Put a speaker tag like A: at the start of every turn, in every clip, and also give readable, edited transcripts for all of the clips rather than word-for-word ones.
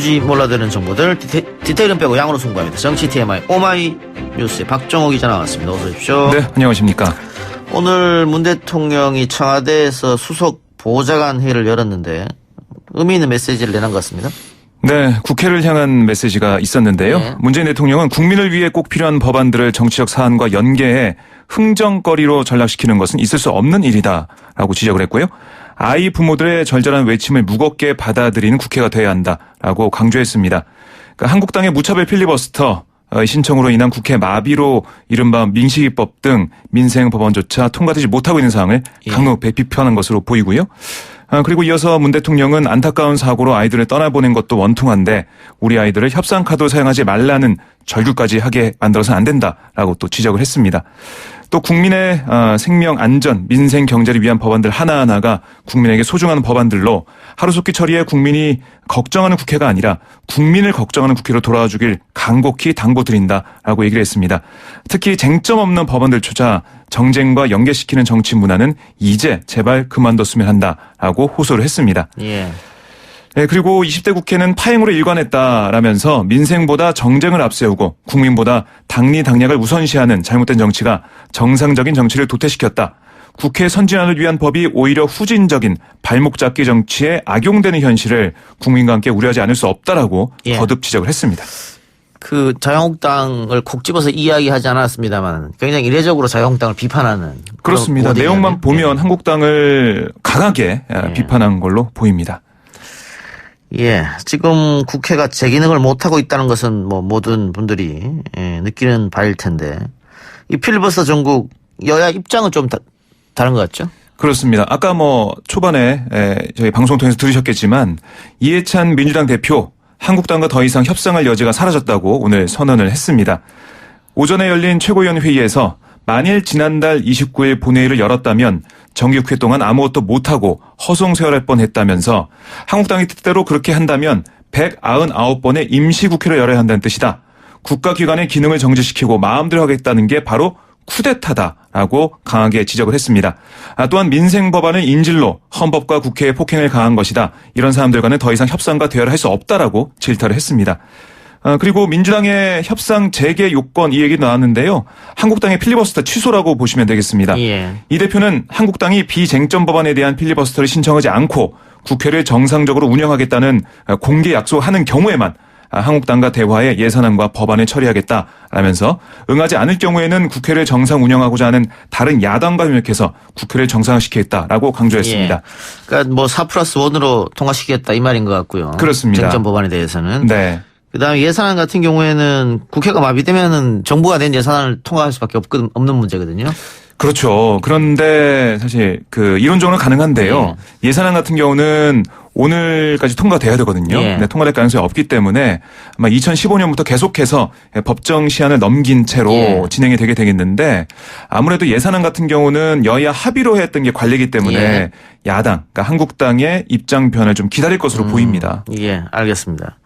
A: 굳이 몰라드는 정보들 디테일은 빼고 양으로 승부합니다. 정치 TMI 오마이 뉴스의 박정호 기자 나왔습니다. 어서 오십시오.
B: 네, 안녕하십니까.
A: 오늘 문 대통령이 청와대에서 수석 보좌관 회의를 열었는데 의미 있는 메시지를 내는 것 같습니다.
B: 네, 국회를 향한 메시지가 있었는데요.
A: 네.
B: 문재인 대통령은 국민을 위해 꼭 필요한 법안들을 정치적 사안과 연계해 흥정거리로 전락시키는 것은 있을 수 없는 일이다라고 지적을 했고요. 아이 부모들의 절절한 외침을 무겁게 받아들이는 국회가 돼야 한다라고 강조했습니다. 그러니까 한국당의 무차별 필리버스터 신청으로 인한 국회 마비로 이른바 민식이법 등 민생 법안조차 통과되지 못하고 있는 상황을 강력히 비판한 것으로 보이고요. 그리고 이어서 문 대통령은 안타까운 사고로 아이들을 떠나보낸 것도 원통한데 우리 아이들을 협상카드 사용하지 말라는 절규까지 하게 만들어서는 안 된다라고 또 지적을 했습니다. 또 국민의 생명 안전, 민생 경제를 위한 법안들 하나하나가 국민에게 소중한 법안들로 하루속히 처리해 국민이 걱정하는 국회가 아니라 국민을 걱정하는 국회로 돌아와주길 간곡히 당부드린다라고 얘기를 했습니다. 특히 쟁점 없는 법안들조차 정쟁과 연계시키는 정치 문화는 이제 제발 그만뒀으면 한다라고 호소를 했습니다.
A: 예.
B: 네, 그리고 20대 국회는 파행으로 일관했다라면서 민생보다 정쟁을 앞세우고 국민보다 당리당략을 우선시하는 잘못된 정치가 정상적인 정치를 도태시켰다. 국회 선진화를 위한 법이 오히려 후진적인 발목 잡기 정치에 악용되는 현실을 국민과 함께 우려하지 않을 수 없다라고 거듭 지적을 했습니다.
A: 그 자유한국당을 콕 집어서 이야기하지 않았습니다만 굉장히 이례적으로 자유한국당을 비판하는.
B: 그렇습니다. 내용만 보면 한국당을 강하게 비판한 걸로 보입니다.
A: 예, 지금 국회가 제 기능을 못하고 있다는 것은 뭐 모든 분들이 느끼는 바일 텐데 이 필리버스터 전국 여야 입장은 좀 다른 것 같죠?
B: 그렇습니다. 아까 초반에 저희 방송 통해서 들으셨겠지만 이해찬 민주당 대표 한국당과 더 이상 협상할 여지가 사라졌다고 오늘 선언을 했습니다. 오전에 열린 최고위원 회의에서 만일 지난달 29일 본회의를 열었다면 정기국회 동안 아무것도 못하고 허송세월할 뻔했다면서 한국당의 뜻대로 그렇게 한다면 199번의 임시국회를 열어야 한다는 뜻이다. 국가기관의 기능을 정지시키고 마음대로 하겠다는 게 바로 쿠데타다라고 강하게 지적을 했습니다. 또한 민생 법안을 인질로 헌법과 국회의 폭행을 가한 것이다. 이런 사람들과는 더 이상 협상과 대화를 할 수 없다라고 질타를 했습니다. 그리고 민주당의 협상 재개 요건 이 얘기 나왔는데요. 한국당의 필리버스터 취소라고 보시면 되겠습니다.
A: 예.
B: 이 대표는 한국당이 비쟁점 법안에 대한 필리버스터를 신청하지 않고 국회를 정상적으로 운영하겠다는 공개 약속하는 경우에만 한국당과 대화해 예산안과 법안을 처리하겠다라면서 응하지 않을 경우에는 국회를 정상 운영하고자 하는 다른 야당과 협력해서 국회를 정상화시키겠다라고 강조했습니다.
A: 예. 그러니까 4+1으로 통과시키겠다 이 말인 것 같고요.
B: 그렇습니다.
A: 쟁점 법안에 대해서는.
B: 네.
A: 그다음에 예산안 같은 경우에는 국회가 마비되면은 정부가 낸 예산안을 통과할 수밖에 없는 문제거든요.
B: 그렇죠. 그런데 사실 이론적으로는 가능한데요. 예산안 같은 경우는 오늘까지 통과돼야 되거든요. 근데 통과될 가능성이 없기 때문에 아마 2015년부터 계속해서 법정 시한을 넘긴 채로 진행이 되게 되겠는데 아무래도 예산안 같은 경우는 여야 합의로 했던 게 관례이기 때문에 야당, 그러니까 한국당의 입장 변을 좀 기다릴 것으로 보입니다.
A: 예, 알겠습니다.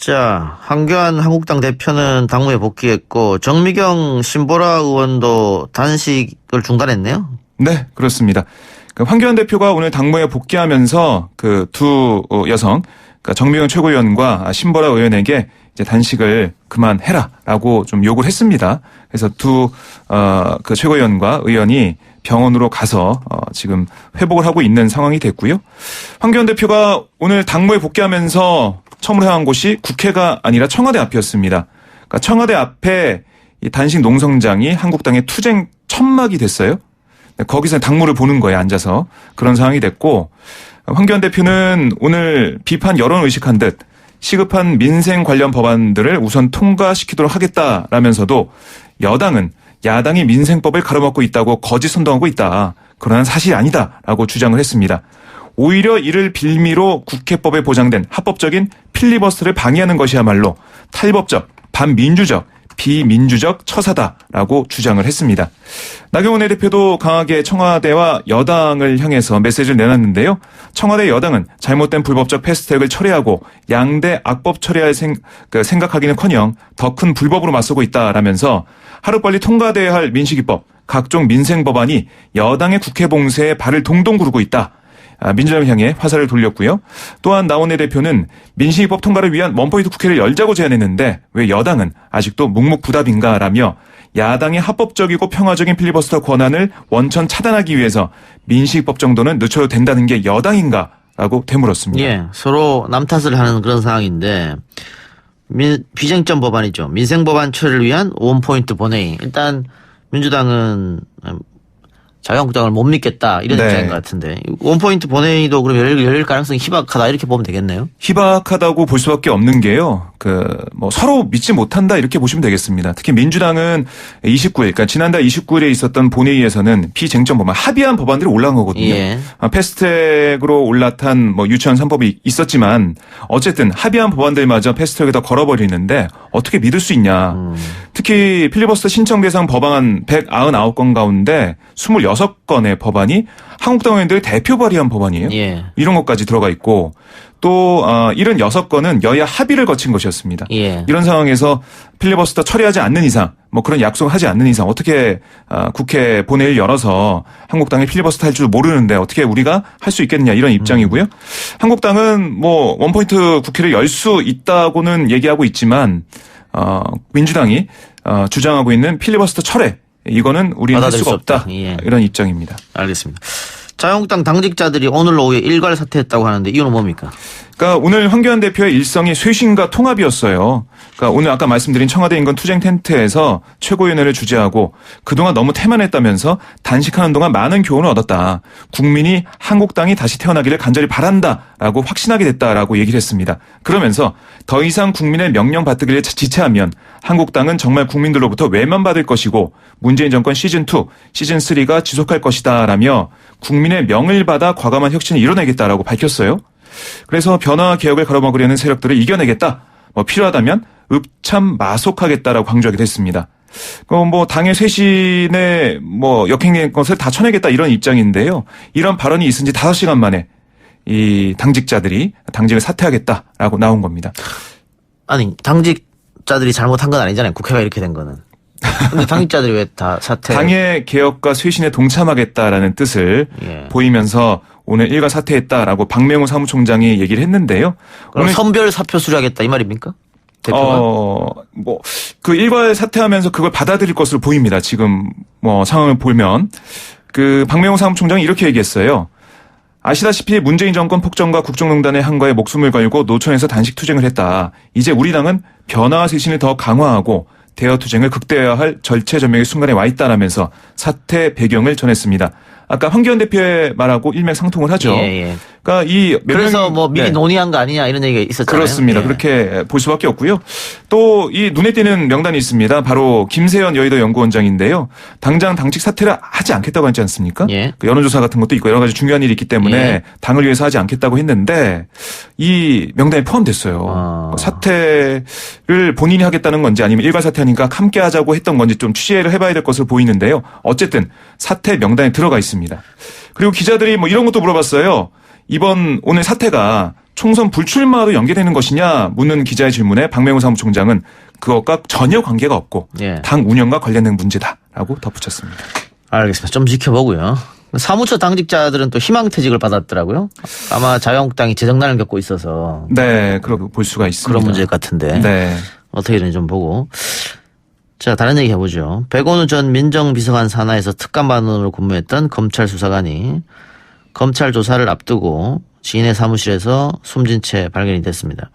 A: 자, 황교안 한국당 대표는 당무에 복귀했고 정미경 신보라 의원도 단식을 중단했네요.
B: 네, 그렇습니다. 황교안 대표가 오늘 당무에 복귀하면서 두 여성, 그러니까 정미경 최고위원과 신보라 의원에게 이제 단식을 그만해라라고 좀 요구를 했습니다. 그래서 두 최고위원과 의원이 병원으로 가서 지금 회복을 하고 있는 상황이 됐고요. 황교안 대표가 오늘 당무에 복귀하면서 처음으로 향한 곳이 국회가 아니라 청와대 앞이었습니다. 그러니까 청와대 앞에 이 단식 농성장이 한국당의 투쟁 천막이 됐어요. 거기서 당무를 보는 거예요, 앉아서. 그런 상황이 됐고 황교안 대표는 오늘 비판 여론 의식한 듯 시급한 민생 관련 법안들을 우선 통과시키도록 하겠다라면서도 여당은 야당이 민생법을 가로막고 있다고 거짓 선동하고 있다. 그러나 사실이 아니다라고 주장을 했습니다. 오히려 이를 빌미로 국회법에 보장된 합법적인 필리버스터를 방해하는 것이야말로 탈법적, 반민주적, 비민주적 처사다라고 주장을 했습니다. 나경원 대표도 강하게 청와대와 여당을 향해서 메시지를 내놨는데요. 청와대 여당은 잘못된 불법적 패스트트랙을 처리하고 양대 악법 처리할 생각하기는커녕 더 큰 불법으로 맞서고 있다라면서 하루빨리 통과돼야 할 민식이법, 각종 민생 법안이 여당의 국회 봉쇄에 발을 동동 구르고 있다. 민주당을 향해 화살을 돌렸고요. 또한 나원내 대표는 민식이법 통과를 위한 원포인트 국회를 열자고 제안했는데 왜 여당은 아직도 묵묵부답인가라며 야당의 합법적이고 평화적인 필리버스터 권한을 원천 차단하기 위해서 민식이법 정도는 늦춰도 된다는 게 여당인가라고 되물었습니다.
A: 예, 서로 남 탓을 하는 그런 상황인데 비쟁점 법안이죠. 민생 법안 처리를 위한 원포인트 본회의. 일단 민주당은 자유한국당을 못 믿겠다 이런
B: 네.
A: 입장인 것 같은데 원포인트 본회의도 그럼 열릴 가능성이 희박하다 이렇게 보면 되겠네요.
B: 희박하다고 볼 수밖에 없는 게요. 서로 믿지 못한다 이렇게 보시면 되겠습니다. 특히 민주당은 29일, 그러니까 지난달 29일에 있었던 본회의에서는 비쟁점 법안 합의한 법안들이 올라온 거거든요.
A: 예.
B: 패스트트랙으로 올라탄 유치원 3법이 있었지만 어쨌든 합의한 법안들마저 패스트트랙에다 걸어버리는데 어떻게 믿을 수 있냐. 특히 필리버스터 신청 대상 법안 199건 가운데 26건의 법안이 한국당 의원들의 대표 발의한 법안이에요.
A: 예.
B: 이런 것까지 들어가 있고 또 76건은 여야 합의를 거친 것이었습니다.
A: 예.
B: 이런 상황에서 필리버스터 처리하지 않는 이상 그런 약속을 하지 않는 이상 어떻게 국회 본회의를 열어서 한국당이 필리버스터 할 줄 모르는데 어떻게 우리가 할 수 있겠느냐 이런 입장이고요. 한국당은 원포인트 국회를 열 수 있다고는 얘기하고 있지만 민주당이 주장하고 있는 필리버스터 철회 이거는 우리는 할 수가 없다.
A: 예.
B: 이런 입장입니다.
A: 알겠습니다. 자유한국당 당직자들이 오늘 오후에 일괄 사퇴했다고 하는데 이유는 뭡니까?
B: 그러니까 오늘 황교안 대표의 일성이 쇄신과 통합이었어요. 그러니까 오늘 아까 말씀드린 청와대 인근 투쟁 텐트에서 최고위원회를 주재하고 그동안 너무 태만했다면서 단식하는 동안 많은 교훈을 얻었다. 국민이 한국당이 다시 태어나기를 간절히 바란다라고 확신하게 됐다라고 얘기를 했습니다. 그러면서 더 이상 국민의 명령 받들기를 지체하면 한국당은 정말 국민들로부터 외면받을 것이고 문재인 정권 시즌2, 시즌3가 지속할 것이다라며 국민의 명을 받아 과감한 혁신을 이뤄내겠다라고 밝혔어요. 그래서 변화와 개혁을 가로막으려는 세력들을 이겨내겠다. 필요하다면 읍참마속하겠다라고 강조하기도 했습니다. 당의 쇄신에 역행된 것을 다 쳐내겠다 이런 입장인데요. 이런 발언이 있은 지 5시간 만에 이 당직자들이 당직을 사퇴하겠다라고 나온 겁니다.
A: 아니 당직자들이 잘못한 건 아니잖아요. 국회가 이렇게 된 거는. 근데 당직자들이 왜 다 사퇴?
B: 당의 개혁과 쇄신에 동참하겠다라는 뜻을 보이면서 오늘 일괄 사퇴했다라고 박명호 사무총장이 얘기를 했는데요.
A: 그럼 오늘 선별 사표 수리하겠다 이 말입니까? 대표가?
B: 그 일괄 사퇴하면서 그걸 받아들일 것으로 보입니다. 지금 상황을 보면 박명호 사무총장이 이렇게 얘기했어요. 아시다시피 문재인 정권 폭정과 국정농단의 한과에 목숨을 걸고 노천에서 단식 투쟁을 했다. 이제 우리 당은 변화와 쇄신을 더 강화하고 대여 투쟁을 극대화할 절체절명의 순간에 와 있다라면서 사퇴 배경을 전했습니다. 아까 황교안 대표의 말하고 일맥상통을 하죠.
A: 예.
B: 그러니까
A: 그래서 미리 논의한 거 아니냐 이런 얘기가 있었잖아요.
B: 그렇습니다.
A: 예.
B: 그렇게 볼 수밖에 없고요. 또 이 눈에 띄는 명단이 있습니다. 바로 김세연 여의도 연구원장인데요. 당장 당직 사퇴를 하지 않겠다고 하지 않습니까?
A: 예.
B: 여론조사 같은 것도 있고 여러 가지 중요한 일이 있기 때문에
A: 예.
B: 당을 위해서 하지 않겠다고 했는데 이 명단에 포함됐어요. 사퇴를 본인이 하겠다는 건지 아니면 일괄 사퇴하니까 함께 하자고 했던 건지 좀 취재를 해봐야 될 것으로 보이는데요. 어쨌든 사퇴 명단에 들어가 있습니다. 그리고 기자들이 이런 것도 물어봤어요. 오늘 사태가 총선 불출마로 연계되는 것이냐 묻는 기자의 질문에 박명호 사무총장은 그것과 전혀 관계가 없고 당 운영과 관련된 문제다라고 덧붙였습니다.
A: 알겠습니다. 좀 지켜보고요. 사무처 당직자들은 또 희망퇴직을 받았더라고요. 아마 자유한국당이 재정난을 겪고 있어서.
B: 네, 그렇게 볼 수가 있습니다.
A: 그런 문제 같은데.
B: 네.
A: 어떻게든 좀 보고. 자, 다른 얘기 해보죠. 백원우 전 민정비서관 산하에서 특감반원으로 근무했던 검찰 수사관이 검찰 조사를 앞두고 지인의 사무실에서 숨진 채 발견이 됐습니다.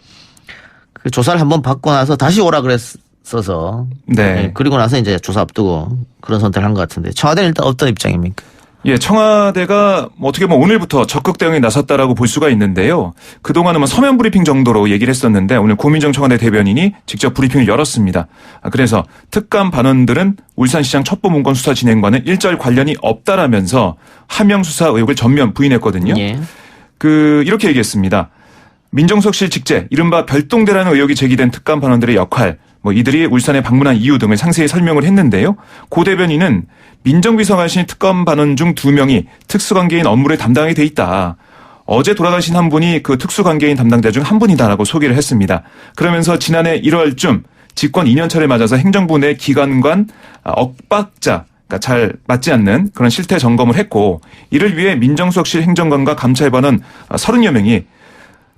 A: 그 조사를 한번 받고 나서 다시 오라 그랬어서.
B: 네.
A: 그리고 나서 이제 조사 앞두고 그런 선택을 한 것 같은데 청와대는 일단 어떤 입장입니까?
B: 예, 청와대가 어떻게 보면 오늘부터 적극 대응에 나섰다라고 볼 수가 있는데요. 그동안은 서면 브리핑 정도로 얘기를 했었는데 오늘 고민정 청와대 대변인이 직접 브리핑을 열었습니다. 그래서 특감 반원들은 울산시장 첩보문건 수사 진행과는 일절 관련이 없다라면서 하명 수사 의혹을 전면 부인했거든요.
A: 예.
B: 이렇게 얘기했습니다. 민정수석실 직제, 이른바 별동대라는 의혹이 제기된 특감 반원들의 역할, 이들이 울산에 방문한 이유 등을 상세히 설명을 했는데요. 고 대변인은 민정비서관실 특감 반원 중 2명이 특수관계인 업무를 담당하게 돼 있다. 어제 돌아가신 한 분이 그 특수관계인 담당자 중 한 분이다라고 소개를 했습니다. 그러면서 지난해 1월쯤 집권 2년차를 맞아서 행정부 내 기관관 억박자, 그러니까 그러니까 잘 맞지 않는 그런 실태 점검을 했고 이를 위해 민정수석실 행정관과 감찰반은 30여 명이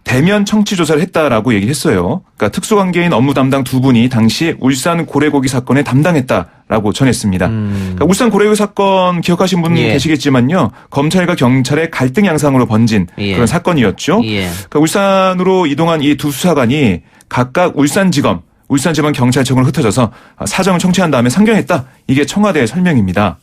B: 대면 청취 조사를 했다라고 얘기를 했어요. 그러니까 특수관계인 업무 담당 두 분이 당시 울산 고래고기 사건에 담당했다라고 전했습니다. 그러니까 울산 고래고기 사건 기억하신 분
A: 예.
B: 계시겠지만요. 검찰과 경찰의 갈등 양상으로 번진
A: 예.
B: 그런 사건이었죠.
A: 예.
B: 그러니까 울산으로 이동한 이 두 수사관이 각각 울산지검 경찰청으로 흩어져서 사정을 청취한 다음에 상경했다. 이게 청와대의 설명입니다.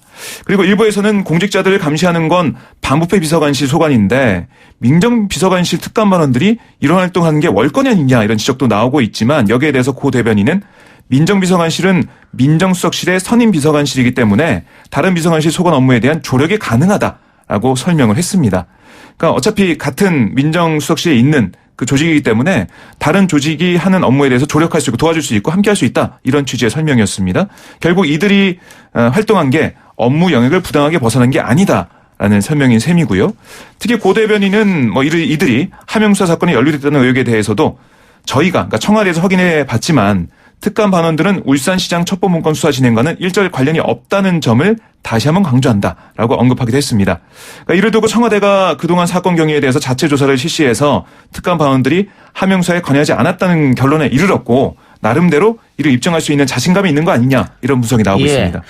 B: 그리고 일부에서는 공직자들을 감시하는 건 반부패 비서관실 소관인데 민정비서관실 특감반원들이 이런 활동하는 게 월권이 아니냐 이런 지적도 나오고 있지만 여기에 대해서 고 대변인은 민정비서관실은 민정수석실의 선임 비서관실이기 때문에 다른 비서관실 소관 업무에 대한 조력이 가능하다라고 설명을 했습니다. 그러니까 어차피 같은 민정수석실에 있는 그 조직이기 때문에 다른 조직이 하는 업무에 대해서 조력할 수 있고 도와줄 수 있고 함께할 수 있다. 이런 취지의 설명이었습니다. 결국 이들이 활동한 게 업무 영역을 부당하게 벗어난 게 아니다라는 설명인 셈이고요. 특히 고 대변인은 뭐 이들이 하명수사 사건에 연루됐다는 의혹에 대해서도 저희가 그러니까 청와대에서 확인해 봤지만 특감 반원들은 울산시장 첩보문건 수사 진행과는 일절 관련이 없다는 점을 다시 한번 강조한다라고 언급하기도 했습니다. 그러니까 이를 두고 청와대가 그동안 사건 경위에 대해서 자체 조사를 실시해서 특감 반원들이 하명수사에 관여하지 않았다는 결론에 이르렀고 나름대로 이를 입증할 수 있는 자신감이 있는 거 아니냐 이런 분석이 나오고
A: 예.
B: 있습니다.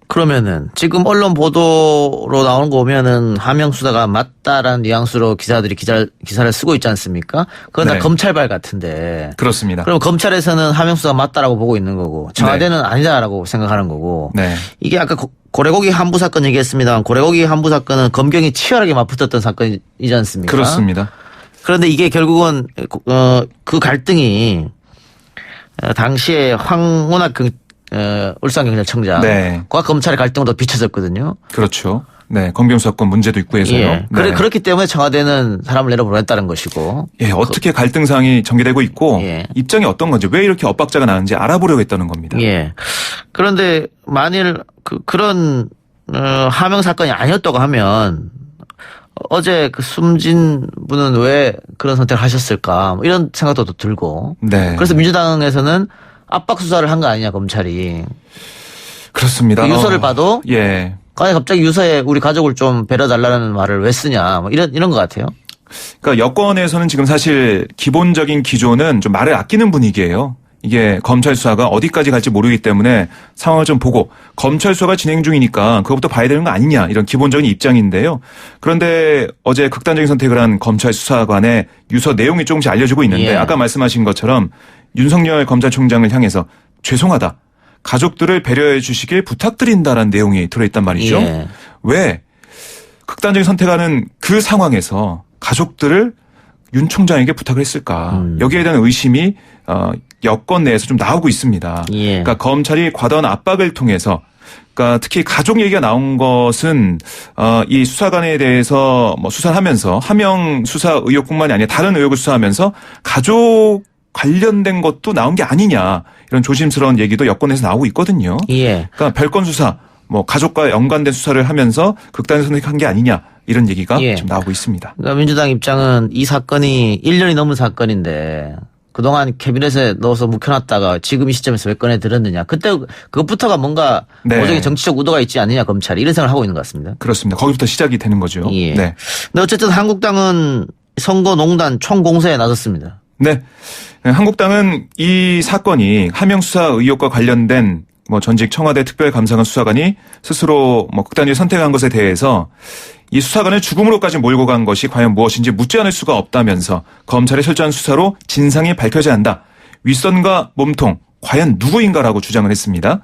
A: 그러면은 지금 언론 보도로 나오는 거 보면은 하명수사가 맞다라는 뉘앙스로 기사들이 기사를 쓰고 있지 않습니까? 그건 다
B: 네.
A: 검찰발 같은데.
B: 그렇습니다.
A: 그럼 검찰에서는 하명수사가 맞다라고 보고 있는 거고 청와대는 아니다라고 생각하는 거고.
B: 네.
A: 이게 아까 고래고기 한부 사건 얘기했습니다만 고래고기 한부 사건은 검경이 치열하게 맞붙었던 사건이지 않습니까?
B: 그렇습니다.
A: 그런데 이게 결국은 그 갈등이 당시에 황운하 울산경찰청장과
B: 네.
A: 검찰의 갈등으로 비춰졌거든요.
B: 그렇죠. 네, 검경수사권 문제도 있고 해서요.
A: 예.
B: 네.
A: 그렇기 때문에 청와대는 사람을 내려보냈다는 것이고.
B: 예, 어떻게 갈등 사항이 전개되고 있고
A: 예.
B: 입장이 어떤 건지 왜 이렇게 엇박자가 나는지 알아보려고 했다는 겁니다.
A: 예. 그런데 만일 그런 하명 사건이 아니었다고 하면 어제 그 숨진 분은 왜 그런 선택을 하셨을까 뭐 이런 생각도 들고.
B: 네.
A: 그래서 민주당에서는 압박 수사를 한 거 아니냐 검찰이.
B: 그렇습니다.
A: 그 유서를 봐도
B: 예.
A: 아니 갑자기 유서에 우리 가족을 좀 배려달라는 말을 왜 쓰냐 뭐 이런 것 같아요.
B: 그러니까 여권에서는 지금 사실 기본적인 기조는 좀 말을 아끼는 분위기예요. 이게 검찰 수사가 어디까지 갈지 모르기 때문에 상황을 좀 보고 검찰 수사가 진행 중이니까 그것부터 봐야 되는 거 아니냐 이런 기본적인 입장인데요. 그런데 어제 극단적인 선택을 한 검찰 수사관의 유서 내용이 조금씩 알려지고 있는데
A: 예.
B: 아까 말씀하신 것처럼 윤석열 검찰총장을 향해서 죄송하다. 가족들을 배려해 주시길 부탁드린다라는 내용이 들어있단 말이죠.
A: 예.
B: 왜 극단적인 선택하는 그 상황에서 가족들을 윤 총장에게 부탁을 했을까. 여기에 대한 의심이 여권 내에서 좀 나오고 있습니다.
A: 예.
B: 그러니까 검찰이 과도한 압박을 통해서 그러니까 특히 가족 얘기가 나온 것은 이 수사관에 대해서 뭐 수사를 하면서 하명 수사 의혹뿐만이 아니라 다른 의혹을 수사하면서 가족 관련된 것도 나온 게 아니냐 이런 조심스러운 얘기도 여권에서 나오고 있거든요.
A: 예.
B: 그러니까 별건 수사, 뭐 가족과 연관된 수사를 하면서 극단적 선택한 게 아니냐 이런 얘기가
A: 예.
B: 지금 나오고 있습니다.
A: 그러니까 민주당 입장은 이 사건이 1년이 넘은 사건인데 그동안 캐비넷에 넣어서 묵혀놨다가 지금 이 시점에서 왜 꺼내 들었느냐. 그때 그것부터가 뭔가
B: 네.
A: 모종의 정치적 의도가 있지 않느냐 검찰이 이런 생각을 하고 있는 것 같습니다.
B: 그렇습니다. 거기부터 시작이 되는 거죠.
A: 예.
B: 네.
A: 근데 어쨌든 한국당은 선거농단 총공세에 나섰습니다.
B: 네. 한국당은 이 사건이 하명수사 의혹과 관련된 뭐 전직 청와대 특별감사관 수사관이 스스로 뭐 극단적인 선택한 것에 대해서 이 수사관을 죽음으로까지 몰고 간 것이 과연 무엇인지 묻지 않을 수가 없다면서 검찰의 철저한 수사로 진상이 밝혀져야 한다. 윗선과 몸통 과연 누구인가라고 주장을 했습니다.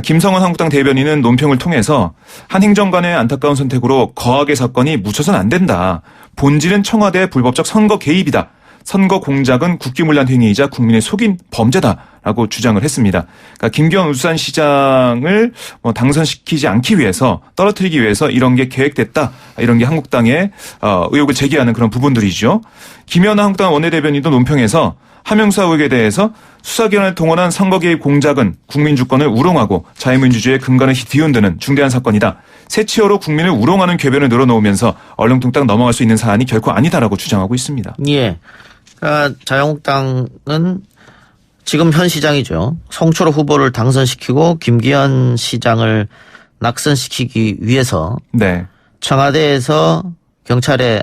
B: 김성원 한국당 대변인은 논평을 통해서 한 행정관의 안타까운 선택으로 거하게 사건이 묻혀서는 안 된다. 본질은 청와대의 불법적 선거 개입이다. 선거 공작은 국기문란 행위이자 국민의 속인 범죄다라고 주장을 했습니다. 그러니까 김기현 울산시장을 뭐 당선시키지 않기 위해서 떨어뜨리기 위해서 이런 게 계획됐다. 이런 게 한국당의 의혹을 제기하는 그런 부분들이죠. 김연아 한국당 원내대변인도 논평에서 하명수사 의혹에 대해서 수사기관을 동원한 선거 개입 공작은 국민 주권을 우롱하고 자유민주주의의 근간을 뒤흔드는 중대한 사건이다. 새치어로 국민을 우롱하는 궤변을 늘어놓으면서 얼렁뚱땅 넘어갈 수 있는 사안이 결코 아니다라고 주장하고 있습니다.
A: 예. 그러니까 자유한국당은 지금 현 시장이죠. 송철호 후보를 당선시키고 김기현 시장을 낙선시키기 위해서
B: 네.
A: 청와대에서 경찰에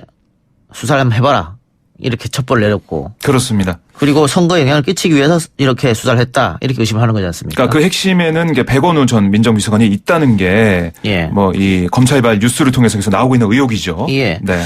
A: 수사를 한번 해봐라. 이렇게 첩보를 내렸고.
B: 그렇습니다.
A: 그리고 선거에 영향을 끼치기 위해서 이렇게 수사를 했다. 이렇게 의심하는 거지 않습니까?
B: 그러니까 그 핵심에는 이게 백원우 전 민정비서관이 있다는 게
A: 예.
B: 뭐 이 검찰발 뉴스를 통해서 계속 나오고 있는 의혹이죠.
A: 예.
B: 네.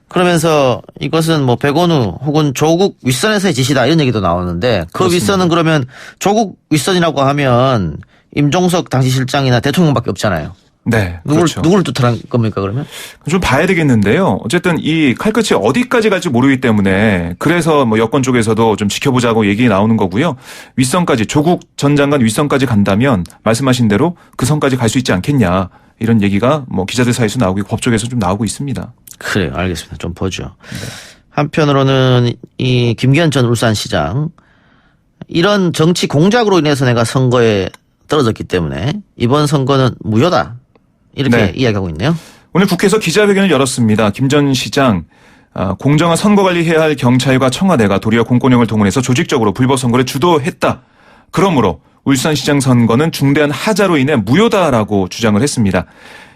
A: 그러면서 이것은 뭐 백원우 혹은 조국 윗선에서의 지시다 이런 얘기도 나오는데 그
B: 그렇습니다.
A: 윗선은 그러면 조국 윗선이라고 하면 임종석 당시 실장이나 대통령밖에 없잖아요.
B: 네. 그렇죠.
A: 누구를 뜻하는 겁니까 그러면?
B: 좀 봐야 되겠는데요. 어쨌든 이 칼끝이 어디까지 갈지 모르기 때문에 그래서 뭐 여권 쪽에서도 좀 지켜보자고 얘기 나오는 거고요. 윗선까지 조국 전 장관 윗선까지 간다면 말씀하신 대로 그 선까지 갈 수 있지 않겠냐 이런 얘기가 뭐 기자들 사이에서 나오고 법 쪽에서 좀 나오고 있습니다.
A: 그래요. 알겠습니다. 좀 보죠. 한편으로는 이 김기현 전 울산시장 이런 정치 공작으로 인해서 내가 선거에 떨어졌기 때문에 이번 선거는 무효다. 이렇게
B: 네.
A: 이야기하고 있네요.
B: 오늘 국회에서 기자회견을 열었습니다. 김 전 시장 공정한 선거 관리해야 할 경찰과 청와대가 도리어 공권력을 동원해서 조직적으로 불법 선거를 주도했다. 그러므로 울산시장 선거는 중대한 하자로 인해 무효다라고 주장을 했습니다.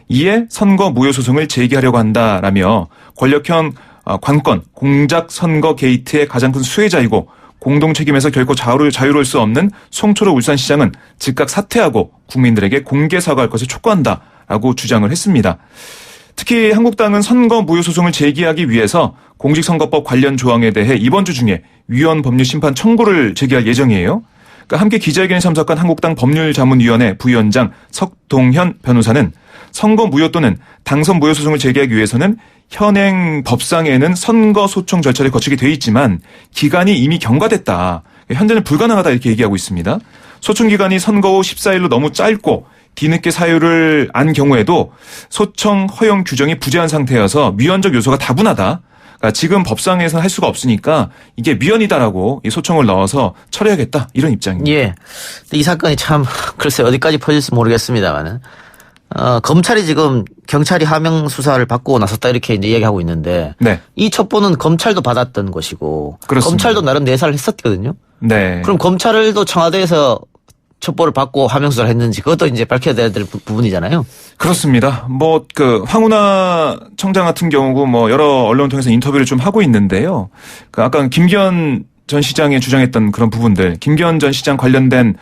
B: 이에 선거 무효 소송을 제기하려고 한다라며 권력형 관건 공작 선거 게이트의 가장 큰 수혜자이고 공동 책임에서 결코 자유로울 수 없는 송초로 울산시장은 즉각 사퇴하고 국민들에게 공개 사과할 것을 촉구한다라고 주장을 했습니다. 특히 한국당은 선거 무효 소송을 제기하기 위해서 공직선거법 관련 조항에 대해 이번 주 중에 위헌 법률 심판 청구를 제기할 예정이에요. 그러니까 함께 기자회견에 참석한 한국당 법률자문위원회 부위원장 석동현 변호사는 선거 무효 또는 당선 무효 소송을 제기하기 위해서는 현행 법상에는 선거 소청 절차를 거치게 돼 있지만 기간이 이미 경과됐다. 현재는 불가능하다 이렇게 얘기하고 있습니다. 소청 기간이 선거 후 14일로 너무 짧고 뒤늦게 사유를 안 경우에도 소청 허용 규정이 부재한 상태여서 위헌적 요소가 다분하다. 그러니까 지금 법상에서는 할 수가 없으니까 이게 위헌이다라고 이 소청을 넣어서 처리하겠다 이런 입장입니다.
A: 예. 이 사건이 참 글쎄 어디까지 퍼질지 모르겠습니다만은 검찰이 지금 경찰이 하명 수사를 받고 나섰다 이렇게 이제 이야기하고 있는데
B: 네.
A: 이 첩보는 검찰도 받았던 것이고
B: 그렇습니다.
A: 검찰도 나름 내사를 했었거든요.
B: 네.
A: 그럼 검찰도 청와대에서 첩보를 받고 하명 수사를 했는지 그것도 이제 밝혀야 될 부분이잖아요.
B: 그렇습니다. 뭐 황운하 청장 같은 경우고 뭐 여러 언론 통해서 인터뷰를 좀 하고 있는데요. 아까 김기현 전 시장이 주장했던 그런 부분들, 김기현 전 시장 관련된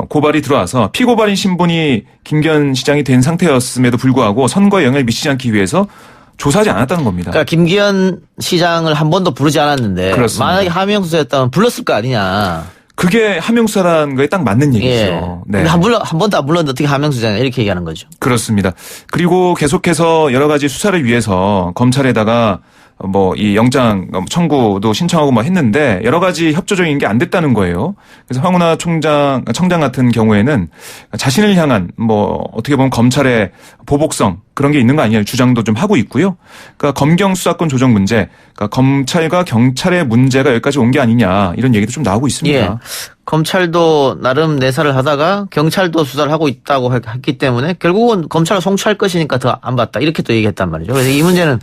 B: 고발이 들어와서 피고발인 신분이 김기현 시장이 된 상태였음에도 불구하고 선거에 영향을 미치지 않기 위해서 조사하지 않았다는 겁니다.
A: 그러니까 김기현 시장을 한 번도 부르지 않았는데
B: 그렇습니다.
A: 만약에 하명 수사였다면 불렀을 거 아니냐.
B: 그게 하명수사라는 거에 딱 맞는 얘기죠.
A: 예.
B: 네.
A: 한 번도 안 불렀는데 어떻게 하명 수사냐 이렇게 얘기하는 거죠.
B: 그렇습니다. 그리고 계속해서 여러 가지 수사를 위해서 검찰에다가 뭐 이 영장 청구도 신청하고 뭐 했는데 여러 가지 협조적인 게 안 됐다는 거예요. 그래서 황운하 청장 같은 경우에는 자신을 향한 뭐 어떻게 보면 검찰의 보복성 그런 게 있는 거 아니냐 주장도 좀 하고 있고요. 그러니까 검경 수사권 조정 문제, 그러니까 검찰과 경찰의 문제가 여기까지 온 게 아니냐 이런 얘기도 좀 나오고 있습니다.
A: 예. 검찰도 나름 내사를 하다가 경찰도 수사를 하고 있다고 했기 때문에 결국은 검찰을 송치할 것이니까 더 안 봤다 이렇게 또 얘기했단 말이죠. 그래서 이 문제는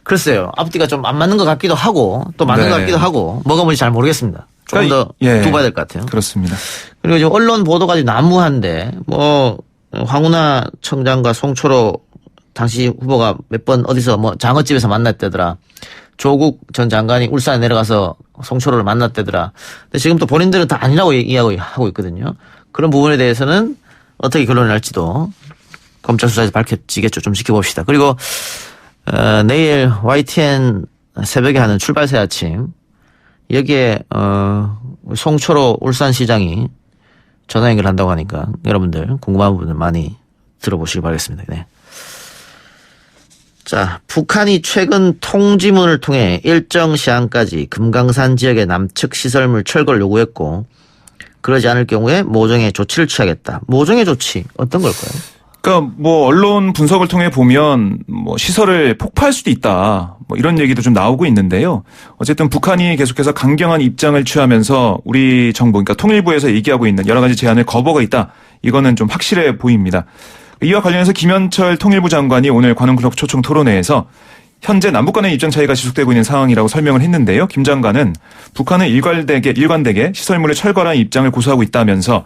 A: 글쎄요 앞뒤가 좀 안 맞는 것 같기도 하고 또 맞는
B: 네.
A: 것 같기도 하고 뭐가 뭔지 잘 모르겠습니다. 조금
B: 그러니까
A: 더
B: 예.
A: 두고 봐야 될 것 같아요.
B: 그렇습니다.
A: 그리고 지금 언론 보도가 좀 난무한데 뭐 황운하 청장과 송초로 당시 후보가 몇 번 어디서 뭐 장어집에서 만났대더라. 조국 전 장관이 울산에 내려가서 송초로를 만났대더라. 근데 지금 또 본인들은 다 아니라고 이야기하고 있거든요. 그런 부분에 대해서는 어떻게 결론을 날지도 검찰 수사에서 밝혀지겠죠. 좀 지켜봅시다. 그리고 내일 YTN 새벽에 하는 출발새 아침 여기에 송초로 울산시장이 전화 연결한다고 하니까 여러분들 궁금한 부분을 많이 들어보시기 바라겠습니다. 네. 자, 북한이 최근 통지문을 통해 일정 시한까지 금강산 지역의 남측 시설물 철거를 요구했고 그러지 않을 경우에 모종의 조치를 취하겠다. 모종의 조치 어떤 걸까요?
B: 그러니까 뭐 언론 분석을 통해 보면 뭐 시설을 폭파할 수도 있다. 뭐 이런 얘기도 좀 나오고 있는데요. 어쨌든 북한이 계속해서 강경한 입장을 취하면서 우리 정부 그러니까 통일부에서 얘기하고 있는 여러 가지 제안을 거부하고 있다. 이거는 좀 확실해 보입니다. 이와 관련해서 김현철 통일부 장관이 오늘 관훈클럽 초청 토론회에서 현재 남북 간의 입장 차이가 지속되고 있는 상황이라고 설명을 했는데요. 김 장관은 북한은 일관되게 시설물의 철거라는 입장을 고수하고 있다면서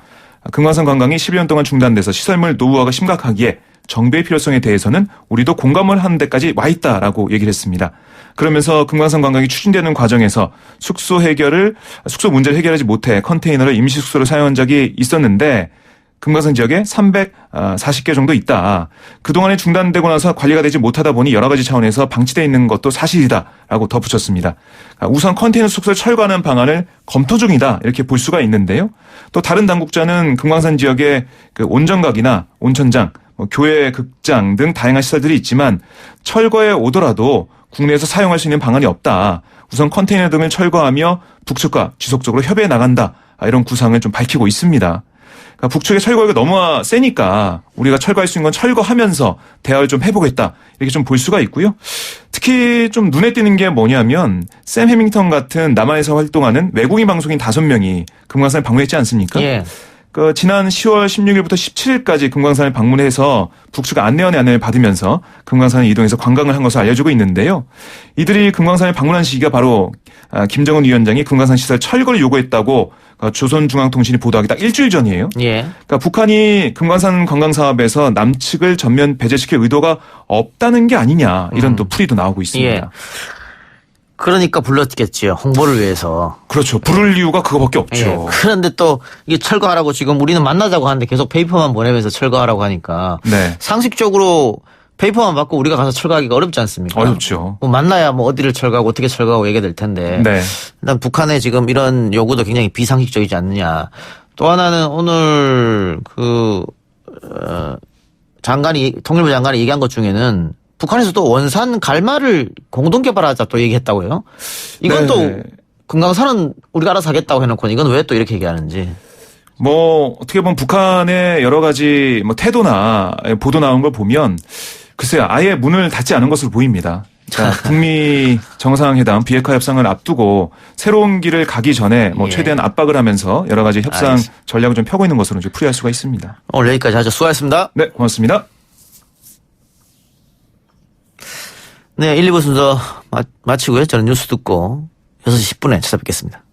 B: 금강산 관광이 12년 동안 중단돼서 시설물 노후화가 심각하기에 정비의 필요성에 대해서는 우리도 공감을 하는 데까지 와 있다라고 얘기를 했습니다. 그러면서 금강산 관광이 추진되는 과정에서 숙소 문제를 해결하지 못해 컨테이너를 임시 숙소로 사용한 적이 있었는데 금강산 지역에 340개 정도 있다. 그동안에 중단되고 나서 관리가 되지 못하다 보니 여러 가지 차원에서 방치되어 있는 것도 사실이다라고 덧붙였습니다. 우선 컨테이너 숙소를 철거하는 방안을 검토 중이다 이렇게 볼 수가 있는데요. 또 다른 당국자는 금강산 지역에 그 온정각이나 온천장, 교회, 극장 등 다양한 시설들이 있지만 철거에 오더라도 국내에서 사용할 수 있는 방안이 없다. 우선 컨테이너 등을 철거하며 북측과 지속적으로 협의해 나간다. 이런 구상을 좀 밝히고 있습니다. 그러니까 북측의 철거가 너무 세니까 우리가 철거할 수 있는 건 철거하면서 대화를 좀 해보겠다. 이렇게 좀 볼 수가 있고요. 특히 좀 눈에 띄는 게 뭐냐면 샘 해밍턴 같은 남한에서 활동하는 외국인 방송인 5명이 금강산을 방문했지 않습니까?
A: 예.
B: 그 지난 10월 16일부터 17일까지 금강산을 방문해서 북측 안내원의 안내를 받으면서 금강산을 이동해서 관광을 한 것으로 알려지고 있는데요. 이들이 금강산을 방문한 시기가 바로 김정은 위원장이 금강산 시설 철거를 요구했다고 조선중앙통신이 보도하기 딱 일주일 전이에요.
A: 예.
B: 그러니까 북한이 금강산 관광 사업에서 남측을 전면 배제시킬 의도가 없다는 게 아니냐 이런 또 풀이도 나오고 있습니다.
A: 예. 그러니까 불렀겠지요. 홍보를 위해서.
B: 그렇죠. 부를 이유가 그거밖에 없죠.
A: 예. 그런데 또 이게 철거하라고 지금 우리는 만나자고 하는데 계속 페이퍼만 보내면서 철거하라고 하니까
B: 네.
A: 상식적으로 페이퍼만 받고 우리가 가서 철거하기가 어렵지 않습니까?
B: 어렵죠.
A: 뭐 만나야 뭐 어디를 철거하고 어떻게 철거하고 얘기가 될 텐데.
B: 네.
A: 일단 북한의 지금 이런 요구도 굉장히 비상식적이지 않느냐. 또 하나는 오늘 통일부 장관이 얘기한 것 중에는 북한에서도 원산 갈마를 공동 개발하자 또 얘기했다고요. 이건
B: 네.
A: 또 금강산은 우리가 알아서 하겠다고 해놓고 이건 왜 또 이렇게 얘기하는지.
B: 뭐 어떻게 보면 북한의 여러 가지 뭐 태도나 보도 나온 걸 보면 글쎄요 아예 문을 닫지 않은 것으로 보입니다. 그러니까 북미 정상회담 비핵화 협상을 앞두고 새로운 길을 가기 전에 뭐
A: 예.
B: 최대한 압박을 하면서 여러 가지 협상 전략을 좀 펴고 있는 것으로 이제 풀이할 수가 있습니다.
A: 오늘 여기까지 하죠. 수고하셨습니다.
B: 네, 고맙습니다.
A: 네, 1, 2부 순서 마치고요. 저는 뉴스 듣고 6시 10분에 찾아뵙겠습니다.